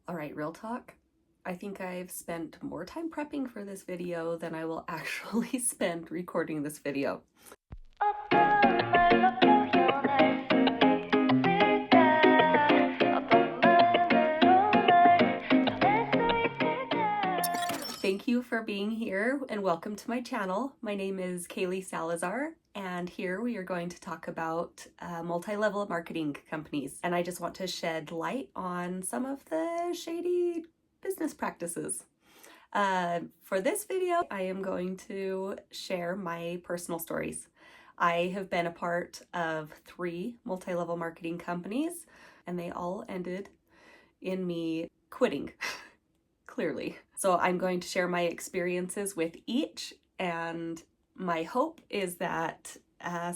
All right, real talk. I think I've spent more time prepping for this video than I will actually spend recording this video. Thank you for being here and welcome to my channel. My name is Kaylee Salazar, and here we are going to talk about multi-level marketing companies. And I just want to shed light on some of the shady business practices. For this video, I am going to share my personal stories. I have been a part of 3 multi-level marketing companies, and they all ended in me quitting, clearly. So I'm going to share my experiences with each, and my hope is that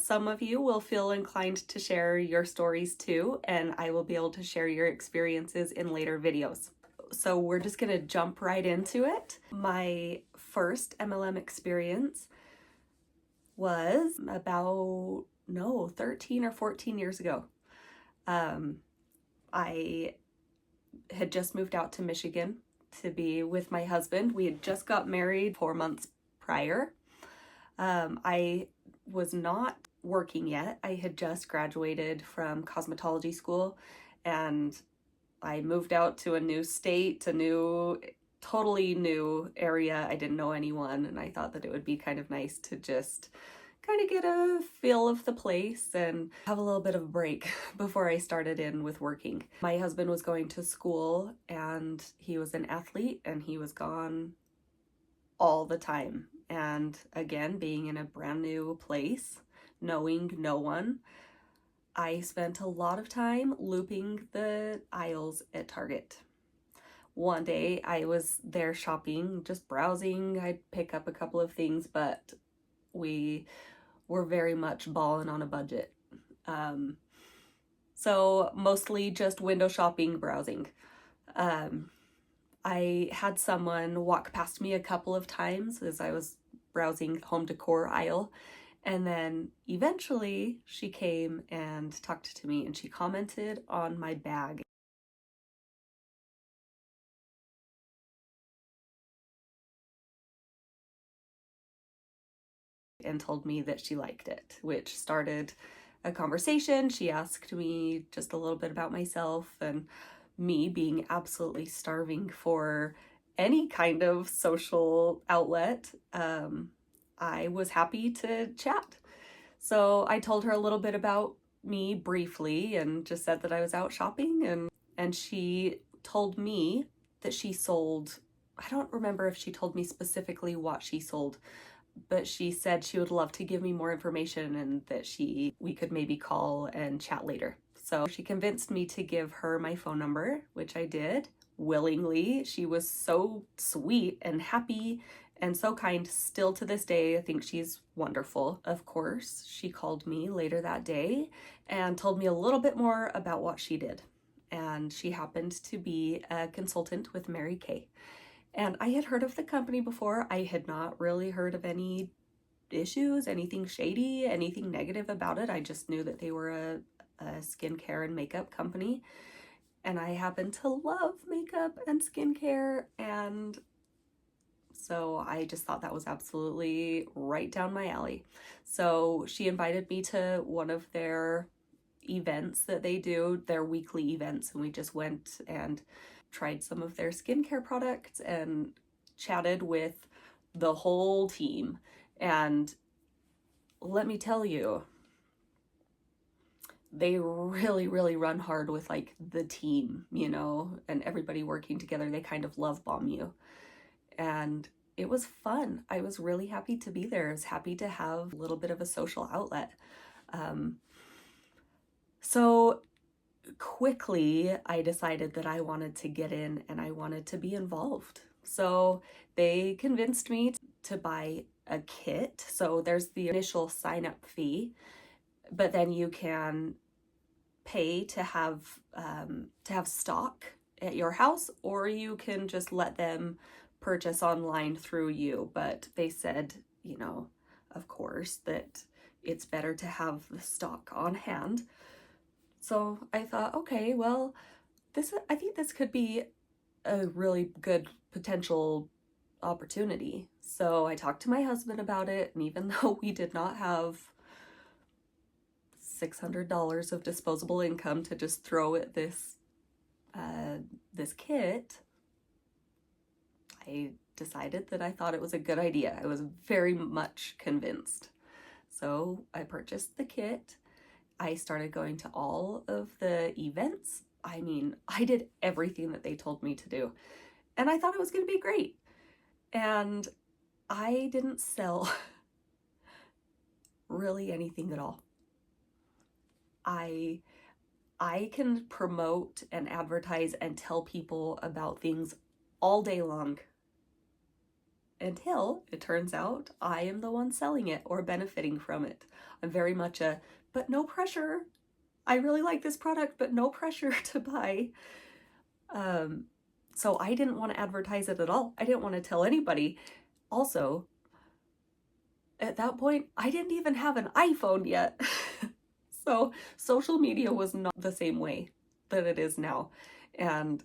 some of you will feel inclined to share your stories too, and I will be able to share your experiences in later videos. So we're just gonna jump right into it. My first MLM experience was about, 13 or 14 years ago. I had just moved out to Michigan to be with my husband. We had just got married 4 months prior. I was not working yet. I had just graduated from cosmetology school, and I moved out to a new state, totally new area. I didn't know anyone, and I thought that it would be kind of nice to just kind of get a feel of the place and have a little bit of a break before I started in with working. My husband was going to school, and he was an athlete, and he was gone all the time. And again, being in a brand new place, knowing no one, I spent a lot of time looping the aisles at Target. One day I was there shopping, just browsing. I'd pick up a couple of things, but we were very much balling on a budget. So mostly just window shopping, browsing. I had someone walk past me a couple of times as I was browsing home decor aisle. And then eventually she came and talked to me, and she commented on my bag. And told me that she liked it, which started a conversation. She asked me just a little bit about myself, and me being absolutely starving for any kind of social outlet, I was happy to chat. So I told her a little bit about me briefly and just said that I was out shopping, and she told me that she sold, I don't remember if she told me specifically what she sold, but she said she would love to give me more information and that we could maybe call and chat later. So she convinced me to give her my phone number, which I did willingly. She was so sweet and happy and so kind. Still to this day, I think she's wonderful. Of course, she called me later that day and told me a little bit more about what she did. And she happened to be a consultant with Mary Kay. And I had heard of the company before. I had not really heard of any issues, anything shady, anything negative about it. I just knew that they were a skincare and makeup company. And I happen to love makeup and skincare, and so I just thought that was absolutely right down my alley. So she invited me to one of their events that they do, their weekly events, and we just went and tried some of their skincare products and chatted with the whole team. And let me tell you, they really, really run hard with like the team, and everybody working together. They kind of love bomb you. And it was fun. I was really happy to be there. I was happy to have a little bit of a social outlet. So quickly, I decided that I wanted to get in and I wanted to be involved. So they convinced me to buy a kit. So there's the initial sign-up fee, but then you can pay to have stock at your house, or you can just let them purchase online through you. But they said, of course, that it's better to have the stock on hand. So I thought, okay, well, I think this could be a really good potential opportunity. So I talked to my husband about it, and even though we did not have $600 of disposable income to just throw at this kit, I decided that I thought it was a good idea. I was very much convinced. So I purchased the kit. I started going to all of the events. I mean, I did everything that they told me to do, and I thought it was going to be great. And I didn't sell really anything at all. I can promote and advertise and tell people about things all day long until it turns out I am the one selling it or benefiting from it. I'm very much but no pressure. I really like this product, but no pressure to buy. So I didn't want to advertise it at all. I didn't want to tell anybody. Also, at that point, I didn't even have an iPhone yet. So social media was not the same way that it is now. And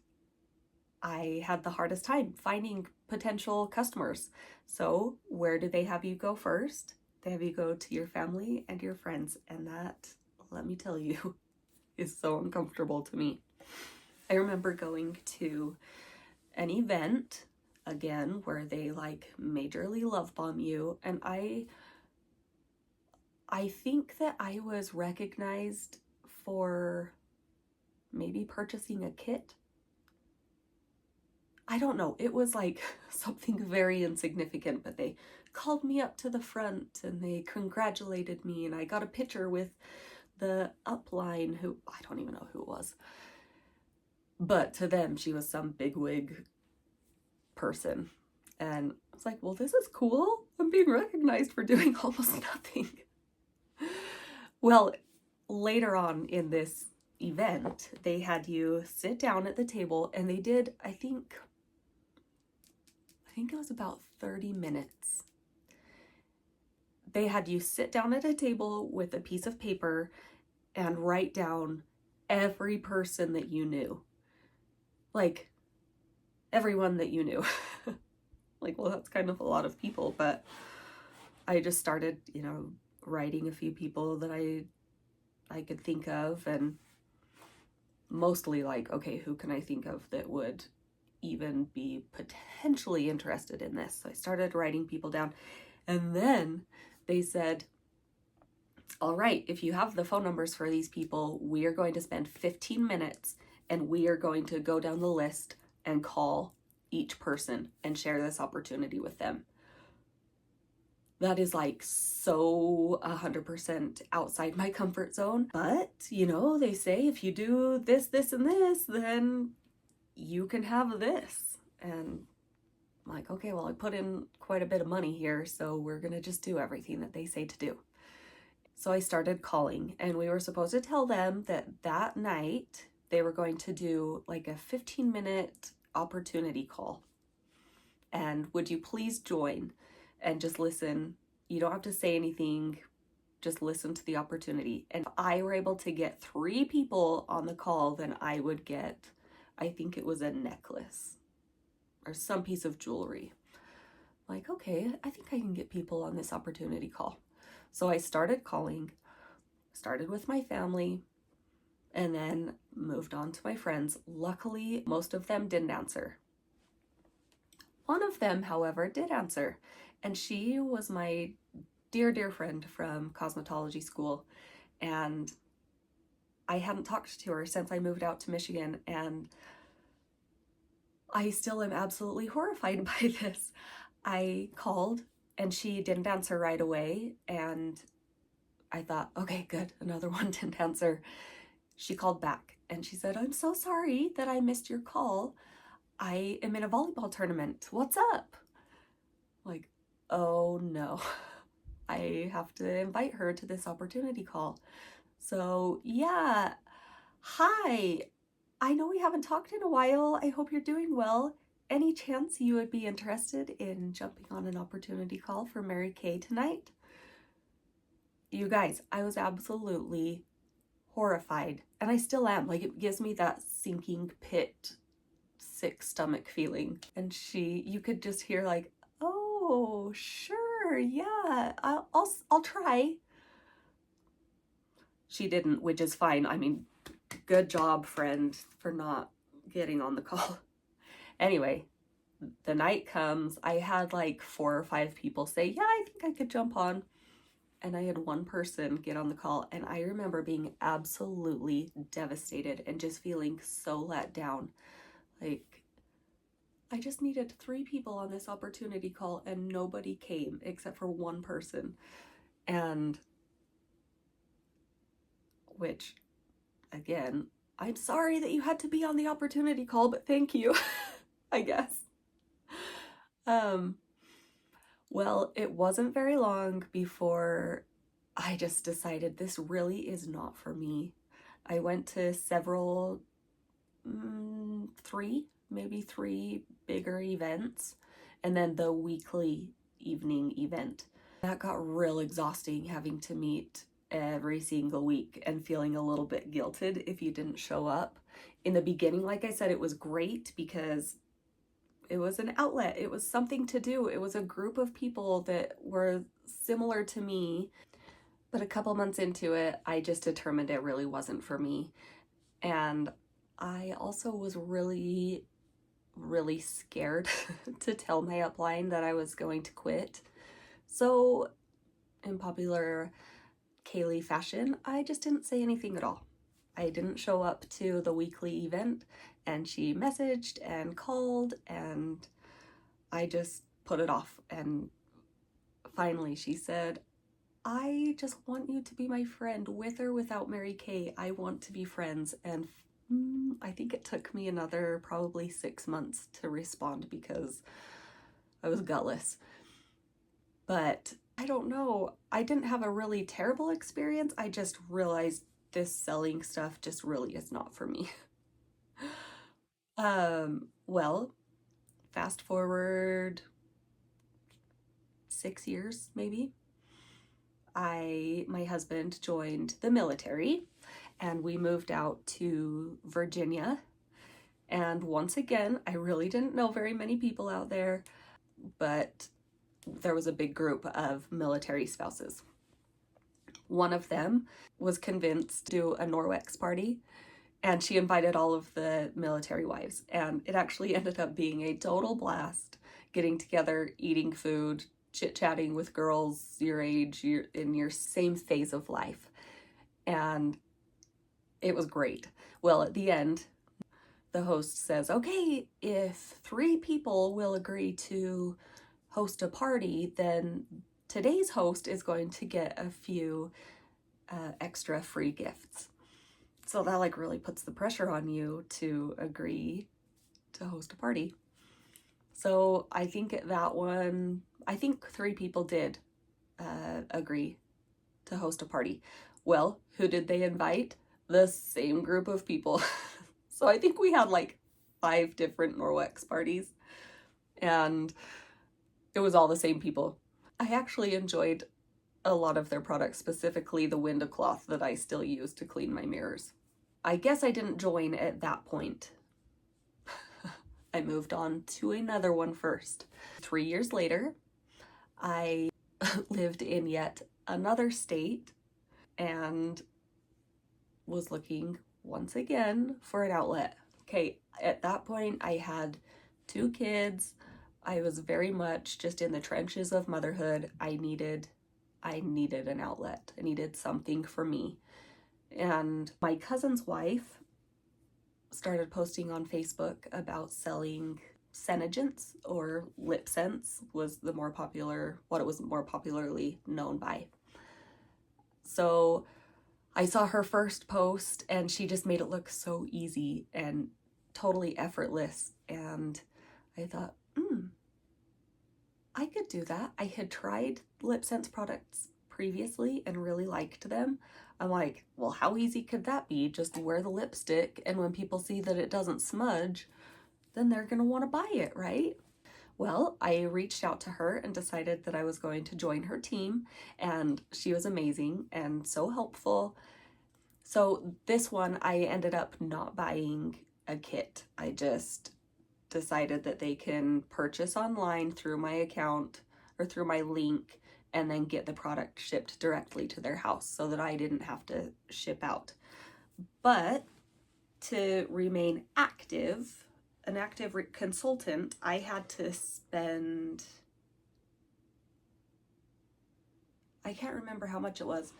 I had the hardest time finding potential customers. So where do they have you go first? They have you go to your family and your friends. And that, let me tell you, is so uncomfortable to me. I remember going to an event, again, where they like majorly love bomb you. And I think that I was recognized for maybe purchasing a kit. I don't know. It was like something very insignificant, but they called me up to the front and they congratulated me, and I got a picture with the upline, who I don't even know who it was. But to them, she was some bigwig person. And I was like, well, this is cool. I'm being recognized for doing almost nothing. Well, later on in this event, they had you sit down at the table, and they did, I think it was about 30 minutes. They had you sit down at a table with a piece of paper and write down every person that you knew. Like, everyone that you knew. Like, well, that's kind of a lot of people, but I just started, writing a few people that I could think of, and mostly like, okay, who can I think of that would even be potentially interested in this? So I started writing people down, and then they said, all right, if you have the phone numbers for these people, we are going to spend 15 minutes and we are going to go down the list and call each person and share this opportunity with them. That is like so 100% outside my comfort zone. But, they say if you do this, this, and this, then you can have this. And I'm like, okay, well, I put in quite a bit of money here, so we're going to just do everything that they say to do. So I started calling, and we were supposed to tell them that night they were going to do like a 15-minute opportunity call. And would you please join and just listen? You don't have to say anything, just listen to the opportunity. And if I were able to get 3 people on the call, then I would get, I think it was a necklace or some piece of jewelry. Like, okay, I think I can get people on this opportunity call. So I started calling, started with my family, and then moved on to my friends. Luckily, most of them didn't answer. One of them, however, did answer, and she was my dear, dear friend from cosmetology school, and I hadn't talked to her since I moved out to Michigan, and I still am absolutely horrified by this. I called, and she didn't answer right away, and I thought, okay, good, another one didn't answer. She called back, and she said, I'm so sorry that I missed your call. I am in a volleyball tournament. What's up? Like, oh no, I have to invite her to this opportunity call. So yeah, hi, I know we haven't talked in a while. I hope you're doing well. Any chance you would be interested in jumping on an opportunity call for Mary Kay tonight? You guys, I was absolutely horrified, and I still am. Like, it gives me that sinking pit sick stomach feeling. And you could just hear like, oh, sure, yeah, I'll try. She didn't, which is fine. I mean, good job, friend, for not getting on the call. Anyway, the night comes. I had like 4 or 5 people say, yeah, I think I could jump on. And I had one person get on the call, and I remember being absolutely devastated and just feeling so let down. Like, I just needed 3 people on this opportunity call and nobody came except for one person. And which, again, I'm sorry that you had to be on the opportunity call, but thank you, I guess. Well, it wasn't very long before I just decided this really is not for me. I went to several, 3, maybe 3 bigger events, and then the weekly evening event. That got real exhausting, having to meet every single week and feeling a little bit guilted if you didn't show up. In the beginning, like I said, it was great because it was an outlet. It was something to do. It was a group of people that were similar to me. But a couple months into it, I just determined it really wasn't for me. And I also was really, really scared to tell my upline that I was going to quit. So in popular Kaylee fashion, I just didn't say anything at all. I didn't show up to the weekly event, and she messaged and called, and I just put it off. And finally she said, I just want you to be my friend, with or without Mary Kay. I want to be friends. And I think it took me another probably 6 months to respond because I was gutless. But I don't know. I didn't have a really terrible experience. I just realized this selling stuff just really is not for me. Well, fast forward 6 years maybe. My husband joined the military and we moved out to Virginia. And once again, I really didn't know very many people out there, but there was a big group of military spouses. One of them was convinced to do a Norwex party, and she invited all of the military wives. And it actually ended up being a total blast, getting together, eating food, chit-chatting with girls your age, in your same phase of life. And it was great. Well, at the end, the host says, okay, if 3 people will agree to host a party, then today's host is going to get a few extra free gifts. So that like really puts the pressure on you to agree to host a party. So I think that one, I think 3 people did agree to host a party. Well, who did they invite? The same group of people. So I think we had like 5 different Norwex parties, and it was all the same people. I actually enjoyed a lot of their products, specifically the window cloth that I still use to clean my mirrors. I guess I didn't join at that point. I moved on to another one first. 3 years later, I lived in yet another state and was looking once again for an outlet. Okay, at that point I had 2 kids. I was very much just in the trenches of motherhood. I needed an outlet. I needed something for me. And my cousin's wife started posting on Facebook about selling Senegence, or lip scents was the more popular, what it was more popularly known by. So I saw her first post and she just made it look so easy and totally effortless. And I thought, I could do that. I had tried lip scents products previously and really liked them. I'm like, well, how easy could that be? Just wear the lipstick, and when people see that it doesn't smudge, then they're gonna want to buy it, right? Well, I reached out to her and decided that I was going to join her team, and she was amazing and so helpful. So this one, I ended up not buying a kit. I just decided that they can purchase online through my account or through my link and then get the product shipped directly to their house so that I didn't have to ship out. But to remain active, an active consultant, I had to spend, I can't remember how much it was.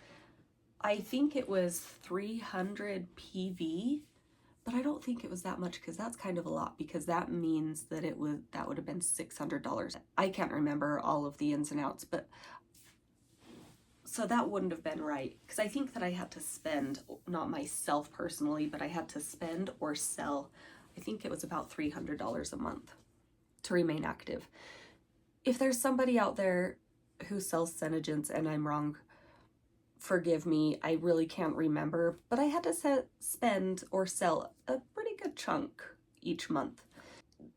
I think it was 300 PV, but I don't think it was that much because that's kind of a lot, because that means that that would have been $600. I can't remember all of the ins and outs, but so that wouldn't have been right, because I think that I had to spend, not myself personally, but I had to spend or sell, I think it was about $300 a month to remain active. If there's somebody out there who sells Synergence and I'm wrong, forgive me, I really can't remember, but I had to spend or sell a pretty good chunk each month.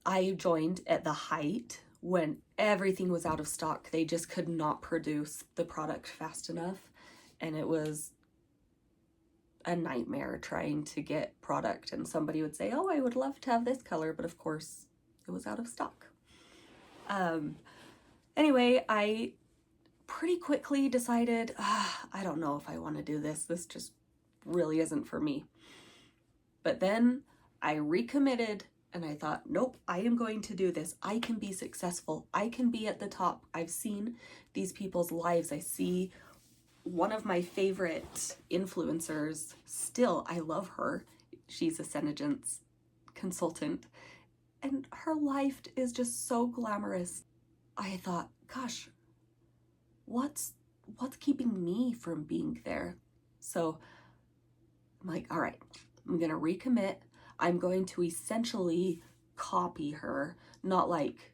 I joined at the height when everything was out of stock. They just could not produce the product fast enough, and it was a nightmare trying to get product. And somebody would say, oh, I would love to have this color, but of course it was out of stock. Anyway, I pretty quickly decided, I don't know if I want to do this. This just really isn't for me. But then I recommitted and I thought, nope, I am going to do this. I can be successful. I can be at the top. I've seen these people's lives. I see one of my favorite influencers, still, I love her. She's a Synergence consultant, and her life is just so glamorous. I thought, gosh, what's keeping me from being there? So I'm like, all right, I'm gonna recommit. I'm going to essentially copy her, not like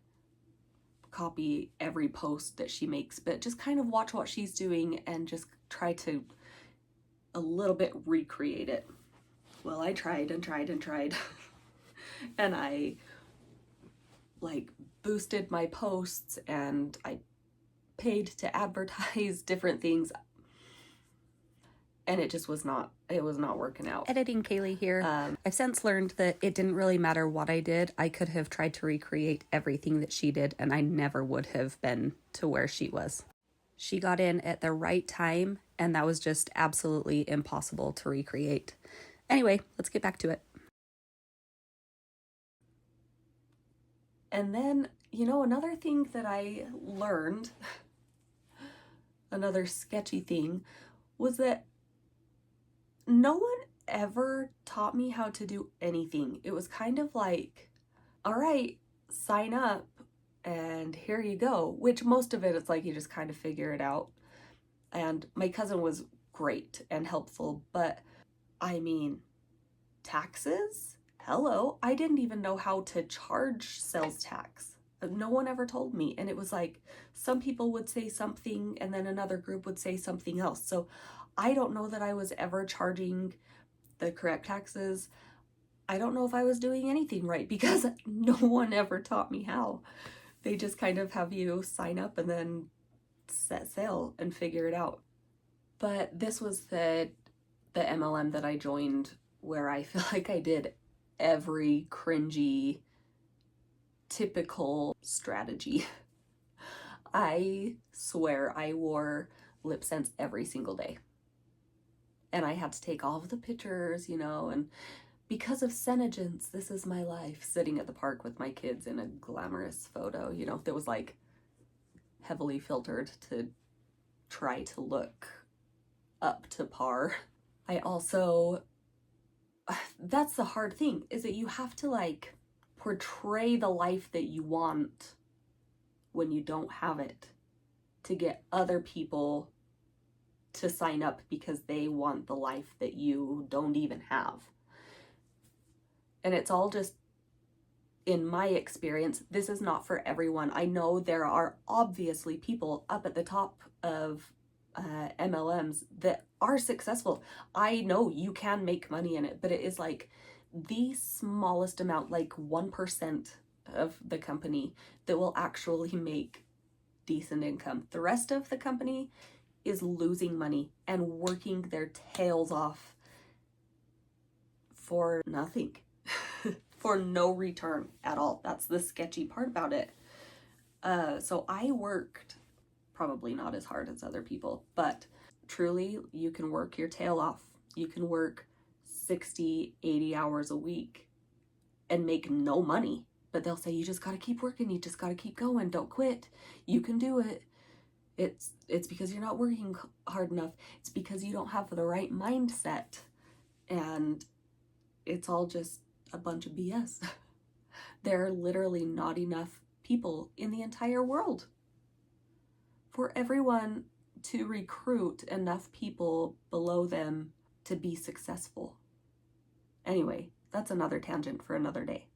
copy every post that she makes, but just kind of watch what she's doing and just try to a little bit recreate it. Well, I tried and tried and tried and I like boosted my posts and I paid to advertise different things, and it just was not working out. Editing Kaylee here. I've since learned that it didn't really matter what I did. I could have tried to recreate everything that she did, and I never would have been to where she was. She got in at the right time, and that was just absolutely impossible to recreate. Anyway, let's get back to it. And then, another thing that I learned, another sketchy thing, was that no one ever taught me how to do anything. It was kind of like, all right, sign up and here you go, which most of it is like you just kind of figure it out. And my cousin was great and helpful, but I mean, taxes? Hello, I didn't even know how to charge sales tax. No one ever told me. And it was like, some people would say something and then another group would say something else. So I don't know that I was ever charging the correct taxes. I don't know if I was doing anything right because no one ever taught me how. They just kind of have you sign up and then set sail and figure it out. But this was the MLM that I joined, where I feel like I did every cringy, typical strategy. I swear I wore lip sense every single day. And I had to take all of the pictures, and because of Synergence, this is my life, sitting at the park with my kids in a glamorous photo, that was like heavily filtered to try to look up to par. I also, that's the hard thing, is that you have to like portray the life that you want when you don't have it to get other people to sign up because they want the life that you don't even have. And it's all just, in my experience, this is not for everyone. I know there are obviously people up at the top of MLMs that are successful. I know you can make money in it, but it is like the smallest amount, like 1% of the company that will actually make decent income. The rest of the company is losing money and working their tails off for nothing. for no return at all. That's the sketchy part about it. So I worked probably not as hard as other people, but truly you can work your tail off. You can work 60, 80 hours a week and make no money. But they'll say, you just got to keep working. You just got to keep going. Don't quit. You can do it. It's because you're not working hard enough. It's because you don't have the right mindset. And it's all just a bunch of BS. There are literally not enough people in the entire world for everyone to recruit enough people below them to be successful. Anyway, that's another tangent for another day.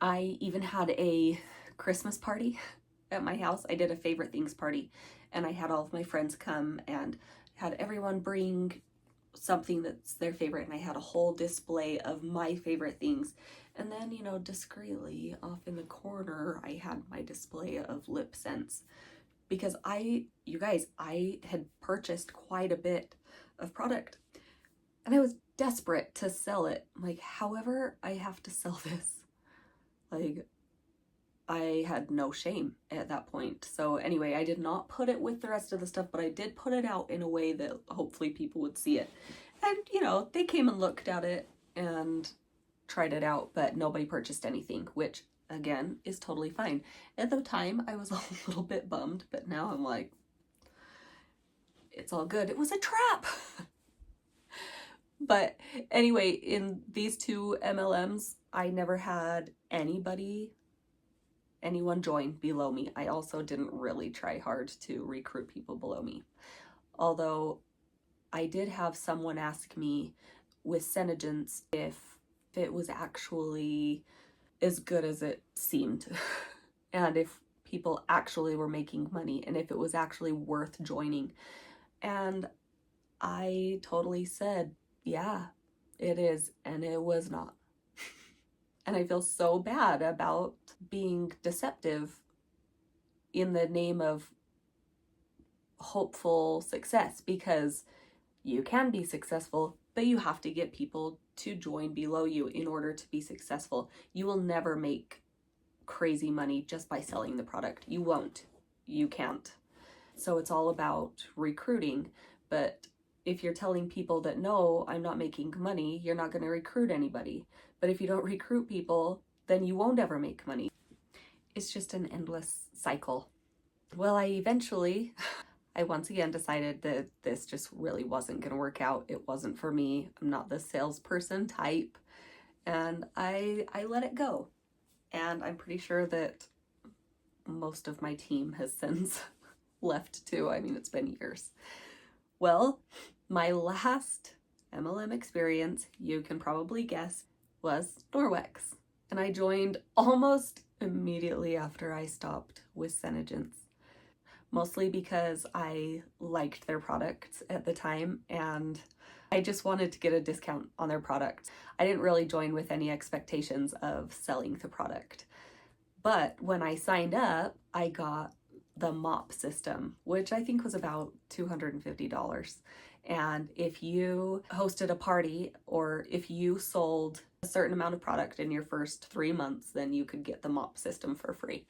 I even had a Christmas party at my house. I did a favorite things party, and I had all of my friends come and had everyone bring something that's their favorite, and I had a whole display of my favorite things. And then, you know, discreetly off in the corner, I had my display of lip scents, because you guys, I had purchased quite a bit of product and I was desperate to sell it. Like, however I have to sell this. Like, I had no shame at that point. So anyway, I did not put it with the rest of the stuff, but I did put it out in a way that hopefully people would see it. And, you know, they came and looked at it and tried it out, but nobody purchased anything, which again is totally fine. At the time, I was a little bit bummed, but now I'm like, it's all good. It was a trap. But anyway, in these two MLMs, I never had anyone join below me. I also didn't really try hard to recruit people below me. Although I did have someone ask me with Senegence if it was actually as good as it seemed and if people actually were making money and if it was actually worth joining. And I totally said, yeah, it is, and it was not. And I feel so bad about being deceptive in the name of hopeful success, because you can be successful, but you have to get people to join below you in order to be successful. You will never make crazy money just by selling the product. You won't. You can't. So it's all about recruiting. But if you're telling people that, no, I'm not making money, you're not going to recruit anybody. But if you don't recruit people, then you won't ever make money. It's just an endless cycle. Well, I once again decided that this just really wasn't going to work out. It wasn't for me. I'm not the salesperson type. And I let it go. And I'm pretty sure that most of my team has since left too. I mean, it's been years. Well, my last MLM experience, you can probably guess, was Norwex. And I joined almost immediately after I stopped with Senegence. Mostly because I liked their products at the time and I just wanted to get a discount on their products. I didn't really join with any expectations of selling the product. But when I signed up, I got the mop system, which I think was about $250. And if you hosted a party or if you sold a certain amount of product in your first 3 months, then you could get the mop system for free.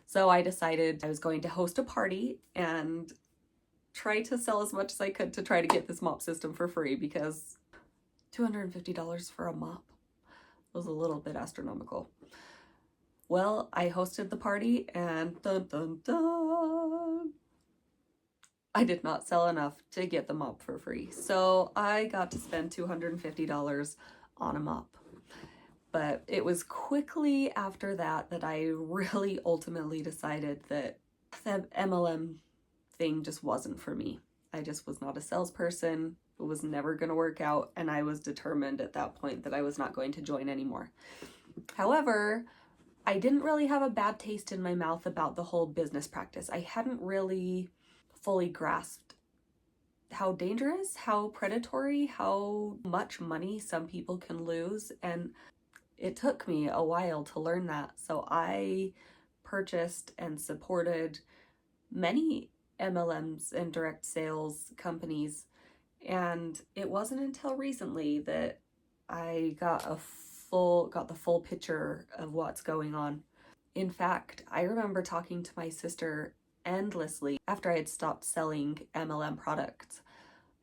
So I decided I was going to host a party and try to sell as much as I could to try to get this mop system for free, because $250 for a mop was a little bit astronomical. Well, I hosted the party and dun dun dun, I did not sell enough to get the mop for free. So I got to spend $250 on a mop. But it was quickly after that that I really ultimately decided that the MLM thing just wasn't for me. I just was not a salesperson. It was never going to work out. And I was determined at that point that I was not going to join anymore. However, I didn't really have a bad taste in my mouth about the whole business practice. I hadn't really fully grasped how dangerous, how predatory, how much money some people can lose. And it took me a while to learn that. So I purchased and supported many MLMs and direct sales companies. And it wasn't until recently that I got a got the full picture of what's going on. In fact, I remember talking to my sister endlessly after I had stopped selling MLM products.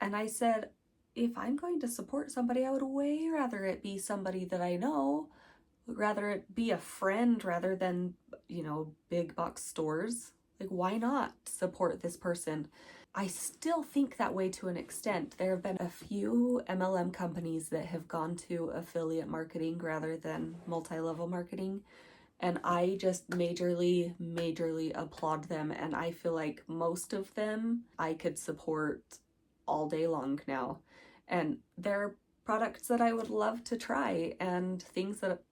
And I said, if I'm going to support somebody, I would way rather it be somebody that I know, rather it be a friend rather than, big box stores. Like, why not support this person? I still think that way to an extent. There have been a few MLM companies that have gone to affiliate marketing rather than multi-level marketing. And I just majorly applaud them. And I feel like most of them I could support all day long now. And they're products that I would love to try, and things that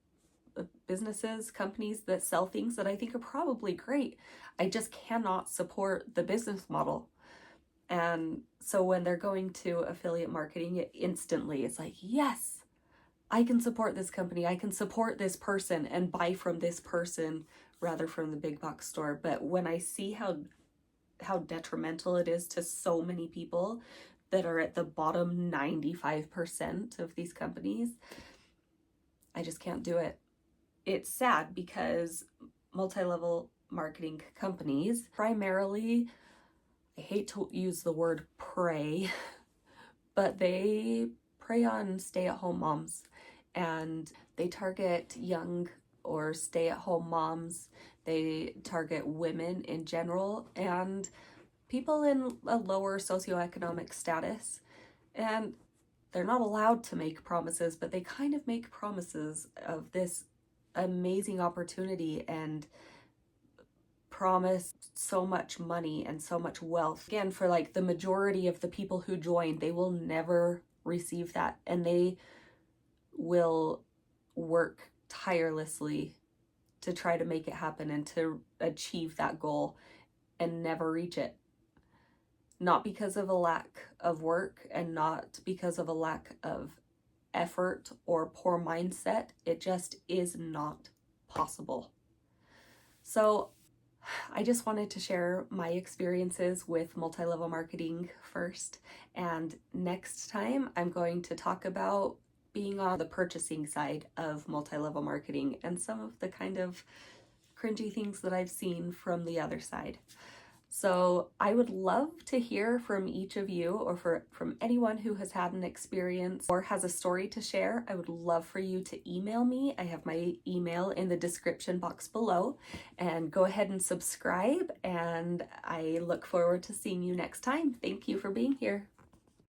businesses, companies that sell things that I think are probably great. I just cannot support the business model. And so when they're going to affiliate marketing, it's like, yes, I can support this company, I can support this person and buy from this person rather from the big box store. But when I see how detrimental it is to so many people that are at the bottom 95% of these companies, I just can't do it. It's sad because multi-level marketing companies primarily, I hate to use the word prey, but they prey on stay-at-home moms, and they target young or stay-at-home moms. They target women in general and people in a lower socioeconomic status. And they're not allowed to make promises, but they kind of make promises of this amazing opportunity and promise so much money and so much wealth. Again, for like the majority of the people who join, they will never receive that, and they will work tirelessly to try to make it happen and to achieve that goal and never reach it. Not because of a lack of work and not because of a lack of effort or poor mindset. It just is not possible. So I just wanted to share my experiences with multi-level marketing first. And next time I'm going to talk about being on the purchasing side of multi-level marketing and some of the kind of cringy things that I've seen from the other side. So I would love to hear from each of you, or from anyone who has had an experience or has a story to share. I would love for you to email me. I have my email in the description box below, and go ahead and subscribe, and I look forward to seeing you next time. Thank you for being here.